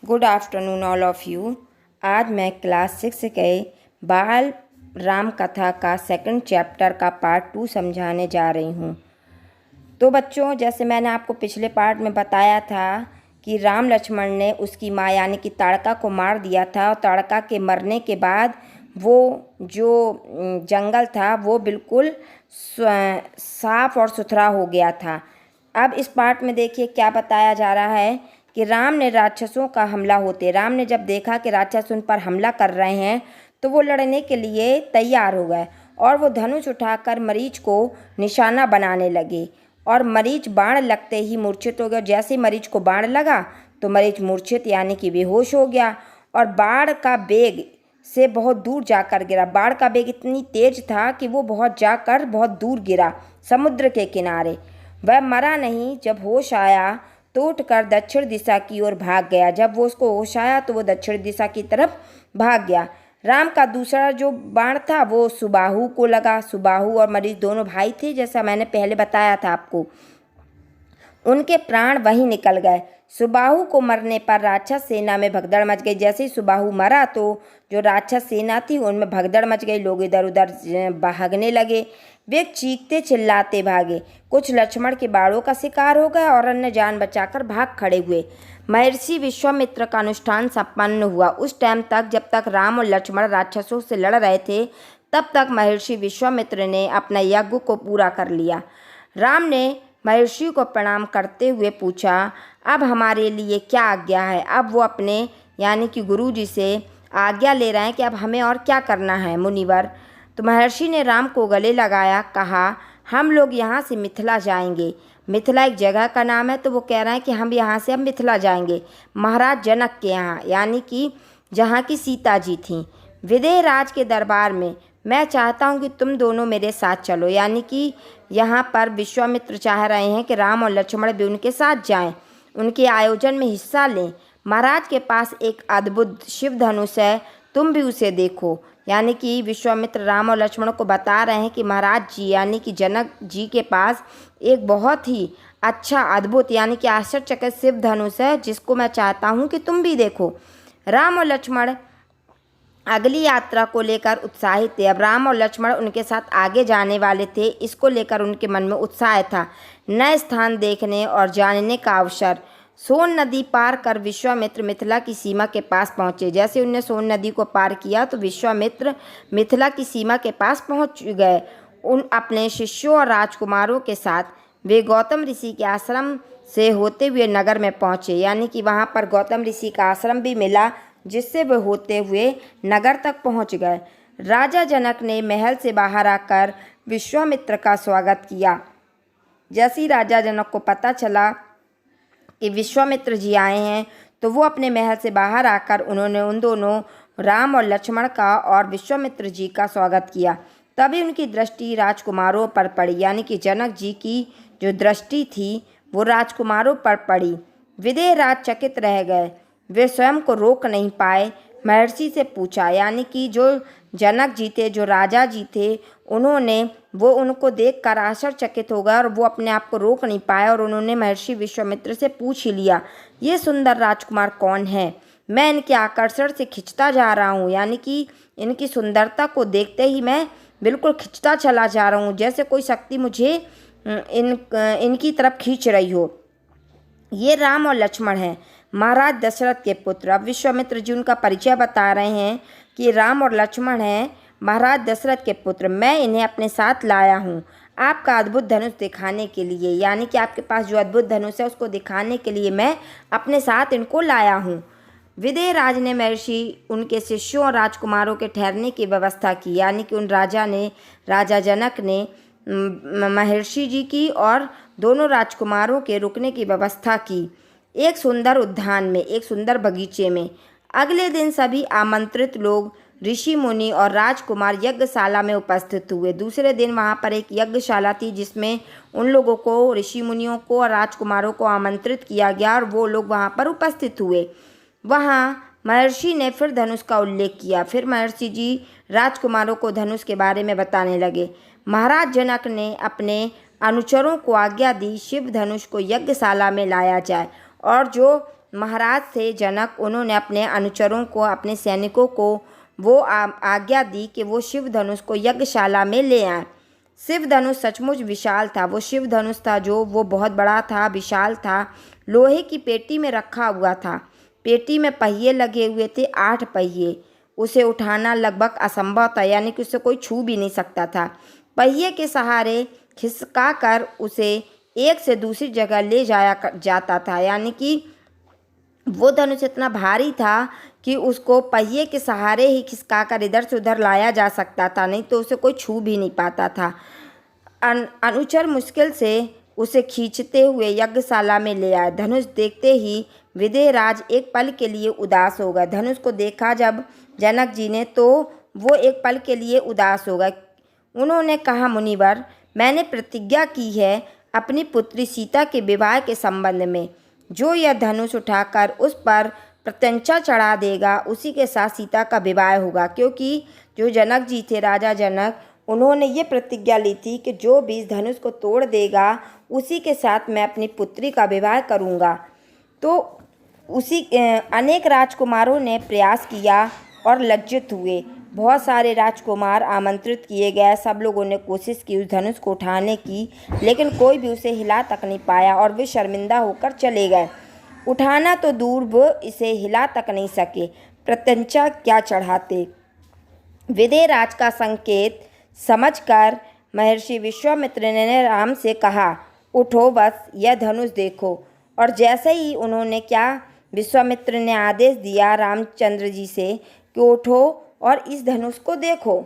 Good afternoon all of you. आज मैं class 6 के बाल राम कथा का सेकंड चैप्टर का पार्ट 2 समझाने जा रही हूँ। तो बच्चों, जैसे मैंने आपको पिछले पार्ट में बताया था कि राम लक्ष्मण ने उसकी माँ यानी कि ताड़का को मार दिया था और ताड़का के मरने के बाद वो जो जंगल था वो बिल्कुल साफ और सुथरा हो गया था। अब इस पार्ट में देखिए क्या बताया जा रहा है कि राम ने राक्षसों का हमला होते, राम ने जब देखा कि राक्षस उन पर हमला कर रहे हैं तो वो लड़ने के लिए तैयार हो गए और वो धनुष उठाकर मरीच को निशाना बनाने लगे और मरीच बाण लगते ही मूर्छित हो गया। जैसे ही मरीच को बाण लगा तो मरीच मूर्छित यानी कि बेहोश हो गया और बाण का वेग से बहुत दूर जाकर गिरा। बाण का वेग इतनी तेज था कि वो बहुत दूर गिरा समुद्र के किनारे। वह मरा नहीं। जब होश आया तो उठकर दक्षिण दिशा की ओर भाग गया। जब वो उसको होश आया तो वो दक्षिण दिशा की तरफ भाग गया। राम का दूसरा जो बाण था वो सुबाहु को लगा। सुबाहु और मरीच दोनों भाई थे, जैसा मैंने पहले बताया था आपको। उनके प्राण वहीं निकल गए। सुबाहु को मरने पर राक्षस सेना में भगदड़ मच गई। जैसे ही सुबाहु मरा तो जो राक्षस सेना थी उनमें भगदड़ मच गई। लोग इधर उधर भागने लगे। वे चीखते चिल्लाते भागे। कुछ लक्ष्मण के बाणों का शिकार हो गए और अन्य जान बचाकर भाग खड़े हुए। महर्षि विश्वामित्र का अनुष्ठान संपन्न हुआ। उस टाइम तक जब तक राम और लक्ष्मण राक्षसों से लड़ रहे थे तब तक महर्षि विश्वामित्र ने अपना यज्ञ को पूरा कर लिया। राम ने महर्षि को प्रणाम करते हुए पूछा, अब हमारे लिए क्या आज्ञा है। अब वो अपने यानी कि गुरु जी से आज्ञा ले रहे हैं कि अब हमें और क्या करना है मुनिवर। तो महर्षि ने राम को गले लगाया, कहा हम लोग यहाँ से मिथिला जाएंगे। मिथिला एक जगह का नाम है, तो वो कह रहे हैं कि हम यहाँ से अब मिथिला जाएंगे महाराज जनक के यहाँ, यानी कि जहाँ की सीता जी थीं, विदेह राज के दरबार में। मैं चाहता हूँ कि तुम दोनों मेरे साथ चलो। यानी कि यहाँ पर विश्वामित्र चाह रहे हैं कि राम और लक्ष्मण भी उनके साथ जाएं, उनके आयोजन में हिस्सा लें। महाराज के पास एक अद्भुत शिव धनुष है, तुम भी उसे देखो। यानी कि विश्वामित्र राम और लक्ष्मण को बता रहे हैं कि महाराज जी यानी कि जनक जी के पास एक बहुत ही अच्छा अद्भुत यानी कि आश्चर्यचकित शिव धनुष है, जिसको मैं चाहता हूँ कि तुम भी देखो। राम और लक्ष्मण अगली यात्रा को लेकर उत्साहित थे। अब राम और लक्ष्मण उनके साथ आगे जाने वाले थे, इसको लेकर उनके मन में उत्साह था। नए स्थान देखने और जानने का अवसर। सोन नदी पार कर विश्वामित्र मिथिला की सीमा के पास पहुँचे। जैसे उनने सोन नदी को पार किया तो विश्वामित्र मिथिला की सीमा के पास पहुँच गए। उन अपने शिष्यों और राजकुमारों के साथ वे गौतम ऋषि के आश्रम से होते हुए नगर में पहुँचे। यानी कि वहाँ पर गौतम ऋषि का आश्रम भी मिला, जिससे वे होते हुए नगर तक पहुँच गए। राजा जनक ने महल से बाहर आकर विश्वामित्र का स्वागत किया। जैसे ही राजा जनक को पता चला कि विश्वामित्र जी आए हैं तो वो अपने महल से बाहर आकर उन्होंने उन दोनों राम और लक्ष्मण का और विश्वामित्र जी का स्वागत किया। तभी उनकी दृष्टि राजकुमारों पर पड़ी। यानी कि जनक जी की जो दृष्टि थी वो राजकुमारों पर पड़ी। विदेह राज चकित रह गए, वे स्वयं को रोक नहीं पाए। महर्षि से पूछा, यानी कि जो जनक जी थे, जो राजा जी थे, वो उनको देखकर आश्चर्यचकित हो गए और वो अपने आप को रोक नहीं पाए और उन्होंने महर्षि विश्वामित्र से पूछ ही लिया, ये सुंदर राजकुमार कौन है। मैं इनके आकर्षण से खिंचता जा रहा हूँ। यानी कि इनकी सुंदरता को देखते ही मैं बिल्कुल खिंचता चला जा रहा हूँ, जैसे कोई शक्ति मुझे इनकी तरफ खींच रही हो। ये राम और लक्ष्मण हैं, महाराज दशरथ के पुत्र। अब विश्वामित्र जी उनका परिचय बता रहे हैं कि राम और लक्ष्मण हैं महाराज दशरथ के पुत्र। मैं इन्हें अपने साथ लाया हूँ आपका अद्भुत धनुष दिखाने के लिए। यानी कि आपके पास जो अद्भुत धनुष है उसको दिखाने के लिए मैं अपने साथ इनको लाया हूँ। विदेह राज ने महर्षि उनके शिष्यों और राजकुमारों के ठहरने की व्यवस्था की। यानी कि राजा जनक ने महर्षि जी की और दोनों राजकुमारों के रुकने की व्यवस्था की एक सुंदर उद्यान में, एक सुंदर बगीचे में। अगले दिन सभी आमंत्रित लोग ऋषि मुनि और राजकुमार यज्ञशाला में उपस्थित हुए। दूसरे दिन वहाँ पर एक यज्ञशाला थी जिसमें उन लोगों को, ऋषि मुनियों को और राजकुमारों को आमंत्रित किया गया और वो लोग वहाँ पर उपस्थित हुए। वहाँ महर्षि ने फिर धनुष का उल्लेख किया। फिर महर्षि जी राजकुमारों को धनुष के बारे में बताने लगे। महाराज जनक ने अपने अनुचरों को आज्ञा दी शिव धनुष को यज्ञशाला में लाया जाए और जो महाराज थे जनक, उन्होंने अपने अनुचरों को, अपने सैनिकों को वो आज्ञा दी कि वो शिव धनुष को यज्ञशाला में ले आए। शिव धनुष सचमुच विशाल था। वो शिव धनुष था जो वो बहुत बड़ा था, विशाल था, लोहे की पेटी में रखा हुआ था। पेटी में पहिए लगे हुए थे, 8 पहिए। उसे उठाना लगभग असंभव था, यानी कि उसे कोई छू भी नहीं सकता था। पहिए के सहारे खिसका कर उसे एक से दूसरी जगह ले जाता था, यानी कि वो धनुष इतना भारी था कि उसको पहिए के सहारे ही खिसका कर इधर से उधर लाया जा सकता था, नहीं तो उसे कोई छू भी नहीं पाता था। अनुचर मुश्किल से उसे खींचते हुए यज्ञशाला में ले आए। धनुष देखते ही विदेहराज एक पल के लिए उदास हो गए। धनुष को देखा जब जनक जी ने तो वो एक पल के लिए उदास हो गए। उन्होंने कहा, मुनिवर, मैंने प्रतिज्ञा की है अपनी पुत्री सीता के विवाह के संबंध में। जो यह धनुष उठाकर उस पर प्रत्यंचा चढ़ा देगा, उसी के साथ सीता का विवाह होगा। क्योंकि जो जनक जी थे, राजा जनक, उन्होंने ये प्रतिज्ञा ली थी कि जो भी इस धनुष को तोड़ देगा, उसी के साथ मैं अपनी पुत्री का विवाह करूँगा। तो अनेक राजकुमारों ने प्रयास किया और लज्जित हुए। बहुत सारे राजकुमार आमंत्रित किए गए। सब लोगों ने कोशिश की उस धनुष को उठाने की, लेकिन कोई भी उसे हिला तक नहीं पाया और वे शर्मिंदा होकर चले गए। उठाना तो दूर, वो इसे हिला तक नहीं सके, प्रत्यंचा क्या चढ़ाते। विदेहराज का संकेत समझकर महर्षि विश्वामित्र ने राम से कहा, उठो, बस यह धनुष देखो। और जैसे ही उन्होंने विश्वामित्र ने आदेश दिया रामचंद्र जी से कि उठो और इस धनुष को देखो।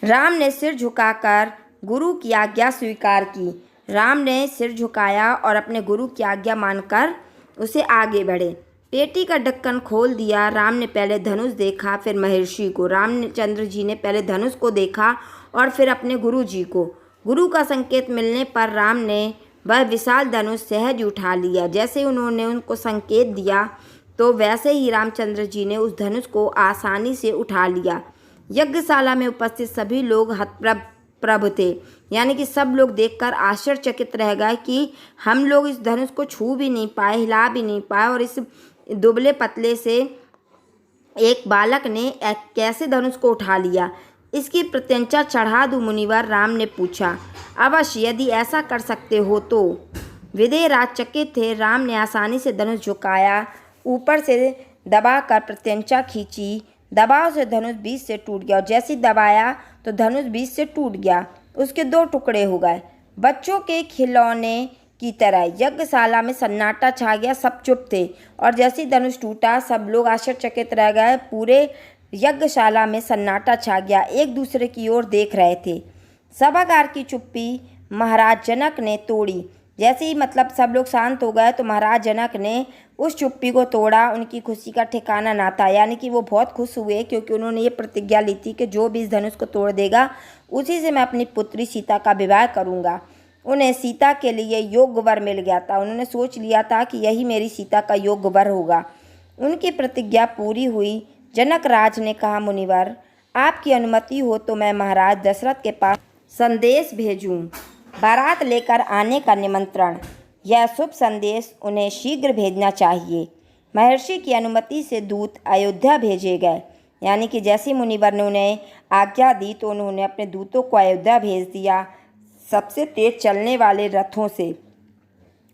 राम ने सिर झुकाकर गुरु की आज्ञा स्वीकार की। राम ने सिर झुकाया और अपने गुरु की आज्ञा मानकर उसे आगे बढ़े। पेटी का ढक्कन खोल दिया। राम ने पहले धनुष देखा, फिर महर्षि को। रामचंद्र जी ने पहले धनुष को देखा और फिर अपने गुरु जी को। गुरु का संकेत मिलने पर राम ने वह विशाल धनुष सहज उठा लिया। जैसे उन्होंने उनको संकेत दिया, तो वैसे ही रामचंद्र जी ने उस धनुष को आसानी से उठा लिया। यज्ञशाला में उपस्थित सभी लोग हतप्रभ थे, यानी कि सब लोग देखकर आश्चर्यचकित रह गए कि हम लोग इस धनुष को छू भी नहीं पाए, हिला भी नहीं पाए, और इस दुबले पतले से एक बालक ने कैसे धनुष को उठा लिया। इसकी प्रत्यंचा चढ़ा दूं मुनिवर? राम ने पूछा। अवश्य, यदि ऐसा कर सकते हो तो। विदेहराज चकित थे। राम ने आसानी से धनुष झुकाया, ऊपर से दबाकर प्रत्यंचा खींची। दबाव से धनुष बीच से टूट गया, और जैसे ही दबाया तो धनुष बीच से टूट गया। उसके 2 टुकड़े हो गए। बच्चों के खिलौने की तरह यज्ञशाला में सन्नाटा छा गया। सब चुप थे, और जैसे ही धनुष टूटा, सब लोग आश्चर्यचकित रह गए। पूरे यज्ञशाला में सन्नाटा छा गया। एक दूसरे की ओर देख रहे थे। सभागार की चुप्पी महाराज जनक ने तोड़ी। जैसे ही सब लोग शांत हो गए, तो महाराज जनक ने उस चुप्पी को तोड़ा। उनकी खुशी का ठिकाना ना था, यानी कि वो बहुत खुश हुए, क्योंकि उन्होंने ये प्रतिज्ञा ली थी कि जो भी इस धनुष को तोड़ देगा, उसी से मैं अपनी पुत्री सीता का विवाह करूँगा। उन्हें सीता के लिए योग्य वर मिल गया था। उन्होंने सोच लिया था कि यही मेरी सीता का योग्य वर होगा। उनकी प्रतिज्ञा पूरी हुई। जनक राज ने कहा, मुनिवर, आपकी अनुमति हो तो मैं महाराज दशरथ के पास संदेश भेजूं, बारात लेकर आने का निमंत्रण। यह शुभ संदेश उन्हें शीघ्र भेजना चाहिए। महर्षि की अनुमति से दूत अयोध्या भेजे गए, यानी कि जैसे मुनिवर ने उन्हें आज्ञा दी, तो उन्होंने अपने दूतों को अयोध्या भेज दिया, सबसे तेज चलने वाले रथों से।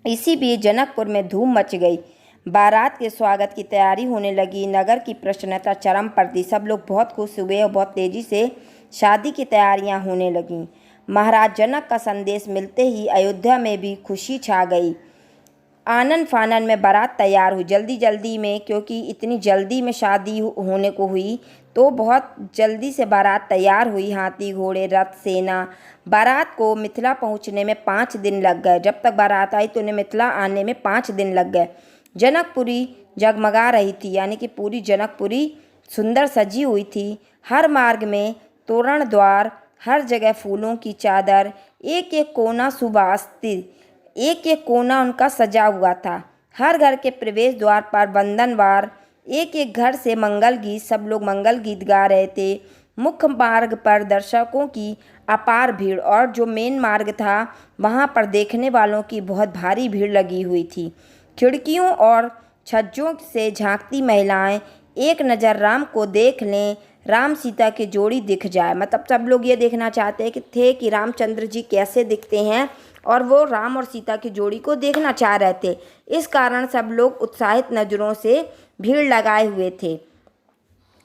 इसी बीच जनकपुर में धूम मच गई। बारात के स्वागत की तैयारी होने लगी। नगर की प्रसन्नता चरम पर थी। सब लोग बहुत खुश हुए और बहुत तेजी से शादी की तैयारियां होने लगीं। महाराज जनक का संदेश मिलते ही अयोध्या में भी खुशी छा गई। आनन फानन में बारात तैयार हुई, जल्दी जल्दी में, क्योंकि इतनी जल्दी में शादी होने को हुई, तो बहुत जल्दी से बारात तैयार हुई। हाथी, घोड़े, रथ, सेना। बारात को मिथिला पहुंचने में 5 दिन लग गए। जब तक बारात आई तो उन्हें मिथिला आने में 5 दिन लग गए। जनकपुरी जगमगा रही थी, यानी कि पूरी जनकपुरी सुंदर सजी हुई थी। हर मार्ग में तोरण द्वार, हर जगह फूलों की चादर, एक एक कोना सुवास्तित, एक एक कोना उनका सजा हुआ था। हर घर के प्रवेश द्वार पर वंदनवार, एक एक घर से मंगल गीत, सब लोग मंगल गीत गा रहे थे। मुख्य मार्ग पर दर्शकों की अपार भीड़, और जो मेन मार्ग था वहाँ पर देखने वालों की बहुत भारी भीड़ लगी हुई थी। खिड़कियों और छज्जों से झांकती महिलाएं एक नज़र राम को देख लें, राम सीता की जोड़ी दिख जाए। मतलब सब लोग ये देखना चाहते थे कि रामचंद्र जी कैसे दिखते हैं, और वो राम और सीता की जोड़ी को देखना चाह रहे थे। इस कारण सब लोग उत्साहित नज़रों से भीड़ लगाए हुए थे।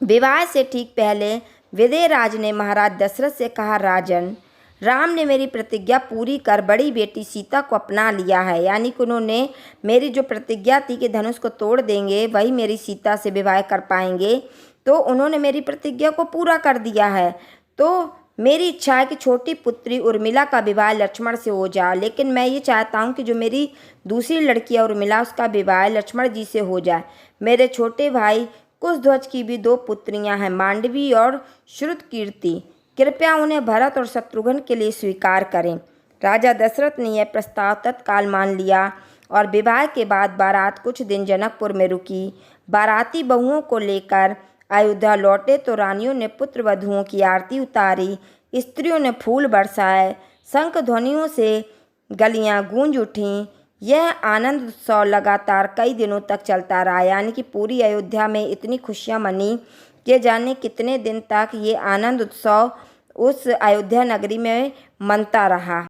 विवाह से ठीक पहले विदेहराज ने महाराज दशरथ से कहा, राजन, राम ने मेरी प्रतिज्ञा पूरी कर बड़ी बेटी सीता को अपना लिया है। यानी कि उन्होंने मेरी जो प्रतिज्ञा थी कि धनुष को तोड़ देंगे वही मेरी सीता से विवाह कर पाएंगे, तो उन्होंने मेरी प्रतिज्ञा को पूरा कर दिया है। तो मेरी इच्छा है कि छोटी पुत्री उर्मिला का विवाह लक्ष्मण से हो जाए, लेकिन मैं ये चाहता हूँ कि जो मेरी दूसरी लड़की है उर्मिला, उसका विवाह लक्ष्मण जी से हो जाए। मेरे छोटे भाई कुशध्वज की भी 2 पुत्रियां हैं, मांडवी और श्रुतकीर्ति। कृपया उन्हें भरत और शत्रुघ्न के लिए स्वीकार करें। राजा दशरथ ने यह प्रस्ताव तत्काल मान लिया और विवाह के बाद बारात कुछ दिन जनकपुर में रुकी। बाराती बहुओं को लेकर अयोध्या लौटे तो रानियों ने पुत्र वधुओं की आरती उतारी, स्त्रियों ने फूल बरसाए, शंख ध्वनियों से गलियां गूंज उठीं। यह आनंद उत्सव लगातार कई दिनों तक चलता रहा। यानी कि पूरी अयोध्या में इतनी खुशियां मनी कि जाने कितने दिन तक ये आनंद उत्सव उस अयोध्या नगरी में मनता रहा।